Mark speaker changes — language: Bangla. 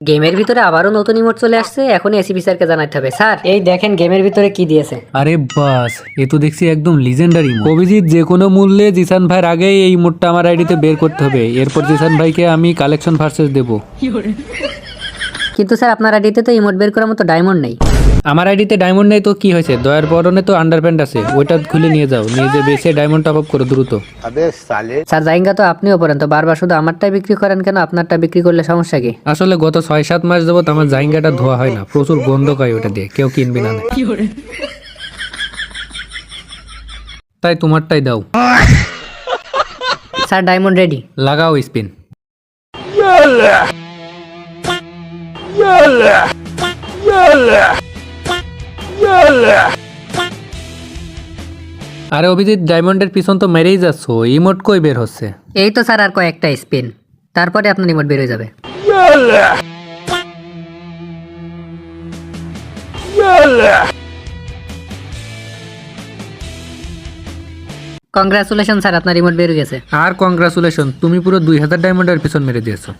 Speaker 1: গেমের ভিতরে আবারও নতুন ইমোট চলে আসছে। এখন এসিপি স্যারকে জানাতে হবে, স্যার এই দেখেন গেমের ভিতরে কি দিয়েছে।
Speaker 2: আরে বাস, এ তো দেখছি একদম লিজেন্ডারি ইমোট। অভিজিৎ, যে কোনো মূল্যে জিসান ভাইয়ের আগে এই ইমোটটা আমার আইডিতে বের করতে হবে। এরপর জিসান ভাইকে আমি কালেকশন ভার্সেস দেব।
Speaker 1: কিন্তু স্যার আপনার আইডিতে তো ইমোট বের করার মতো ডায়মন্ড নেই।
Speaker 2: আমার আইডিতে ডায়মন্ড নেই তো কি হয়েছে? দয়ার পরনে তো আন্ডারপ্যান্ট আছে, ওইটা খুলে নিয়ে যাও, নিয়ে যে বেসে ডায়মন্ড টপ আপ করো দ্রুত।
Speaker 1: স্যার জাইঙ্গা তো আপনিও পড়েন, তো বারবার শুধু আমারটাই বিক্রি করেন কেন? আপনারটা বিক্রি করলে সমস্যা কি?
Speaker 2: আসলে গত 6-7 মাস যাবত আমার জাইঙ্গাটা ধোয়া হয় না, প্রচুর গন্ধ পাই ওটা দিয়ে, কেউ কিনবি না। তাই তোমারটাই দাও।
Speaker 1: Sir diamond ready.
Speaker 2: লাগাও স্পিন। আরে অভিজিৎ, ডায়মন্ডের পিছন তো মেরেই যাচ্ছ, ইমোট কই বের হচ্ছে?
Speaker 1: এই তো স্যার আর কয়েকটা স্পিন, তারপরে আপনার ইমোট বের হয়ে যাবে। কংগ্রাচুলেশন স্যার, আপনার রিমোট বের হয়ে গেছে।
Speaker 2: আর কংগ্রাচুলেশন, তুমি পুরো 2000 ডায়মন্ডের পিছন মেরে দিয়েছো।